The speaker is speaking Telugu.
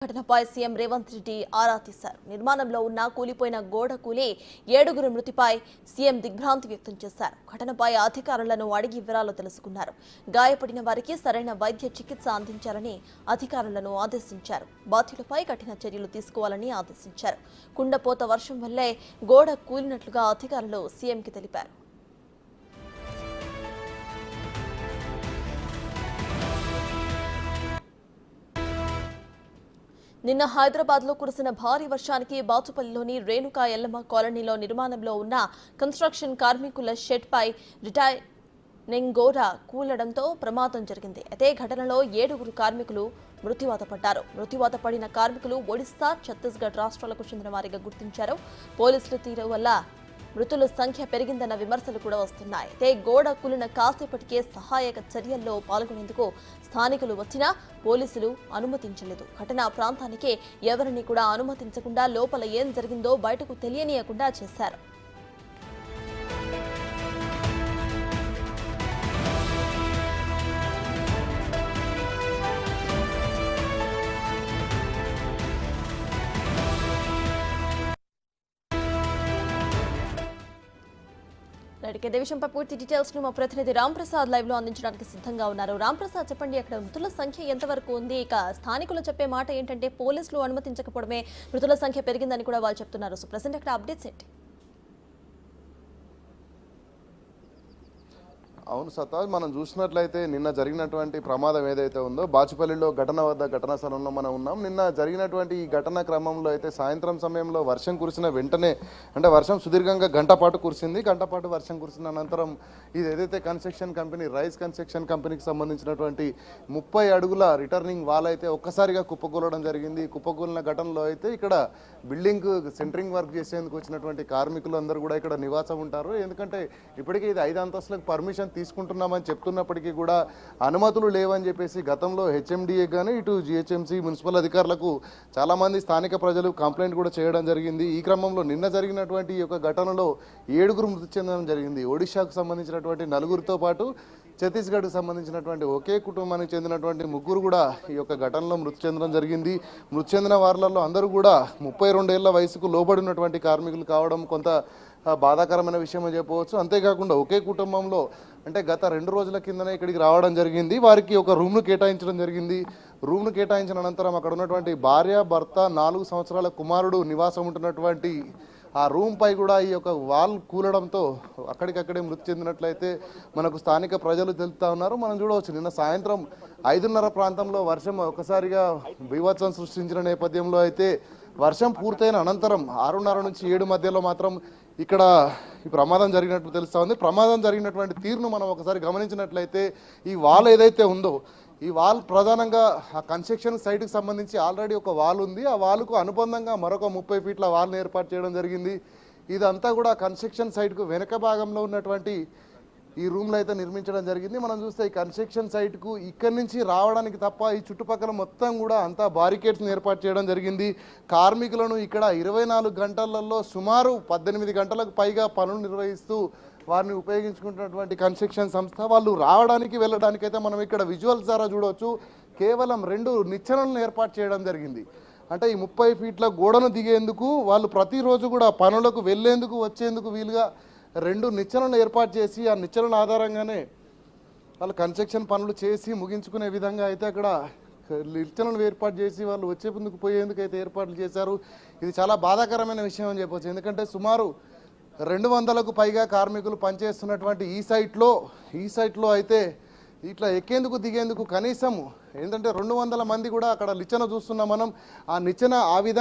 ఘటనపై సీఎం రేవంత్ రెడ్డి ఆరా తీశారు. నిర్మాణంలో ఉన్న కూలిపోయిన గోడ కూలి 7 మృతిపై సీఎం దిగ్భ్రాంతి వ్యక్తం చేశారు. ఘటనపై అధికారులను అడిగి వివరాలు తెలుసుకున్నారు. గాయపడిన వారికి సరైన వైద్య చికిత్స అందించాలని అధికారులను ఆదేశించారు. బాధ్యులపై కఠిన చర్యలు తీసుకోవాలని ఆదేశించారు. కుండపోత వర్షం వల్లే గోడ కూలినట్లుగా అధికారులు సీఎంకి తెలిపారు. నిన్న హైదరాబాద్లో కురిసిన భారీ వర్షానికి బాచుపల్లిలోని రేణుకా ఎల్లమ్మ కాలనీలో నిర్మాణంలో ఉన్న కన్స్ట్రక్షన్ కార్మికుల షెడ్పై రిటైనింగ్ గోడ కూలడంతో ప్రమాదం జరిగింది. అయితే ఘటనలో 7 కార్మికులు మృత్యువాత పడ్డారు. మృత్యువాత పడిన కార్మికులు ఒడిశా, ఛత్తీస్గఢ్ రాష్ట్రాలకు చెందిన వారిగా గుర్తించారు. పోలీసుల తీరు వల్ల మృతుల సంఖ్య పెరిగిందన్న విమర్శలు కూడా వస్తున్నాయి. అయితే గోడ కూలిన కాసేపటికే సహాయక చర్యల్లో పాల్గొనేందుకు స్థానికులు వచ్చినా పోలీసులు అనుమతించలేదు. ఘటనా ప్రాంతానికి ఎవరిని కూడా అనుమతించకుండా లోపల ఏం జరిగిందో బయటకు తెలియనీయకుండా చేశారు. ఇదే విషయంపై పూర్తి డీటెయిల్స్ ను మా ప్రతినిధి రామ్ ప్రసాద్ లైవ్ లో అందించడానికి సిద్ధంగా ఉన్నారు. రామ్ ప్రసాద్, చెప్పండి, అక్కడ మృతుల సంఖ్య ఎంతవరకు ఉంది? ఇక స్థానికులు చెప్పే మాట ఏంటంటే పోలీసులు అనుమతించకపోవడమే మృతుల సంఖ్య పెరిగిందని కూడా వాళ్ళు చెప్తున్నారు. సో ప్రెసెంట్ అక్కడ అప్డేట్స్ ఏంటి? అవును సత్తాజ్, మనం చూసినట్లయితే నిన్న జరిగినటువంటి ప్రమాదం ఏదైతే ఉందో బాచుపల్లిలో ఘటనా స్థలంలో మనం ఉన్నాం. నిన్న జరిగినటువంటి ఈ ఘటనా క్రమంలో అయితే సాయంత్రం సమయంలో వర్షం కురిసిన వెంటనే, అంటే వర్షం సుదీర్ఘంగా గంట పాటు వర్షం కురిసిన అనంతరం ఇది ఏదైతే కన్స్ట్రక్షన్ కంపెనీ రైస్ కన్స్ట్రక్షన్ కంపెనీకి సంబంధించినటువంటి 30 అడుగుల రిటర్నింగ్ వాల్ అయితే ఒక్కసారిగా కుప్పకూలడం జరిగింది. కుప్పకూలిన ఘటనలో అయితే ఇక్కడ బిల్డింగ్ సెంటరింగ్ వర్క్ చేసేందుకు వచ్చినటువంటి కార్మికులు అందరూ కూడా ఇక్కడ నివాసం ఉంటారు. ఎందుకంటే ఇప్పటికే ఇది 5 అంతస్తులకు పర్మిషన్ తీసుకుంటున్నామని చెప్తున్నప్పటికీ కూడా అనుమతులు లేవని చెప్పేసి గతంలో హెచ్ఎండిఏ కానీ ఇటు జిహెచ్ఎంసీ మున్సిపల్ అధికారులకు చాలామంది స్థానిక ప్రజలు కంప్లైంట్ కూడా చేయడం జరిగింది. ఈ క్రమంలో నిన్న జరిగినటువంటి ఈ యొక్క ఘటనలో 7 మృతి చెందడం జరిగింది. ఒడిశాకు సంబంధించినటువంటి 4తో పాటు ఛత్తీస్గఢ్కు సంబంధించినటువంటి ఒకే కుటుంబానికి చెందినటువంటి 3 కూడా ఈ యొక్క ఘటనలో మృతి చెందడం జరిగింది. మృతి చెందిన వారిలో అందరూ కూడా 32 ఏళ్ల వయసుకు లోబడినటువంటి కార్మికులు కావడం కొంత బాధాకరమైన విషయం అని చెప్పవచ్చు. అంతేకాకుండా ఒకే కుటుంబంలో అంటే గత 2 రోజుల కిందనే ఇక్కడికి రావడం జరిగింది. వారికి ఒక రూమ్ను కేటాయించడం జరిగింది. రూమ్ను కేటాయించిన అనంతరం అక్కడ ఉన్నటువంటి భార్య, భర్త, 4 సంవత్సరాల కుమారుడు నివాసం ఉంటున్నటువంటి ఆ రూమ్ పై కూడా ఈ యొక్క వాల్ కూలడంతో అక్కడికక్కడే మృతి చెందినట్లయితే మనకు స్థానిక ప్రజలు తెలుపుతా ఉన్నారు. మనం చూడవచ్చు, నిన్న సాయంత్రం 5:30 ప్రాంతంలో వర్షం ఒకసారిగా బీభత్సం సృష్టించిన నేపథ్యంలో అయితే వర్షం పూర్తయిన అనంతరం 6:30 నుంచి 7 మధ్యలో మాత్రం ఇక్కడ ఈ ప్రమాదం జరిగినట్లు తెలుస్తూ ఉంది. ప్రమాదం జరిగినటువంటి తీరును మనం ఒకసారి గమనించినట్లయితే ఈ వాల్ ఏదైతే ఉందో ఈ వాల్ ప్రధానంగా ఆ కన్స్ట్రక్షన్ సైట్కి సంబంధించి ఆల్రెడీ ఒక వాల్ ఉంది. ఆ వాల్కు అనుబంధంగా మరొక 30 ఫీట్ల వాల్ని ఏర్పాటు చేయడం జరిగింది. ఇదంతా కూడా కన్స్ట్రక్షన్ సైట్కు వెనక భాగంలో ఉన్నటువంటి ఈ రూమ్లో అయితే నిర్మించడం జరిగింది. మనం చూస్తే ఈ కన్స్ట్రక్షన్ సైట్కు ఇక్కడి నుంచి రావడానికి తప్ప ఈ చుట్టుపక్కల మొత్తం కూడా అంతా బారికేడ్స్ని ఏర్పాటు చేయడం జరిగింది. కార్మికులను ఇక్కడ 24 గంటలలో సుమారు 18 గంటలకు పైగా పనులు నిర్వహిస్తూ వారిని ఉపయోగించుకుంటున్నటువంటి కన్స్ట్రక్షన్ సంస్థ వాళ్ళు రావడానికి వెళ్ళడానికి అయితే మనం ఇక్కడ విజువల్స్ ద్వారా చూడవచ్చు. కేవలం 2 నిచ్చెనలను ఏర్పాటు చేయడం జరిగింది. అంటే ఈ 30 ఫీట్ల గోడను దిగేందుకు వాళ్ళు ప్రతిరోజు కూడా పనులకు వెళ్ళేందుకు వచ్చేందుకు వీలుగా 2 నిచ్చెనలను ఏర్పాటు చేసి ఆ నిచ్చెనల ఆధారంగానే వాళ్ళు కన్స్ట్రక్షన్ పనులు చేసి ముగించుకునే విధంగా అయితే అక్కడ నిచ్చెనలు ఏర్పాటు చేసి వాళ్ళు వచ్చే ముందుకు పోయేందుకు అయితే ఏర్పాట్లు చేశారు. ఇది చాలా బాధాకరమైన విషయం అని చెప్పవచ్చు. ఎందుకంటే సుమారు 200కు పైగా కార్మికులు పనిచేస్తున్నటువంటి ఈ సైట్లో అయితే ఇట్లా ఎక్కేందుకు దిగేందుకు కనీసం ఏంటంటే 200 మంది కూడా అక్కడ నిచ్చెన చూస్తున్నాం మనం. ఆ నిచ్చెన ఆ విధంగా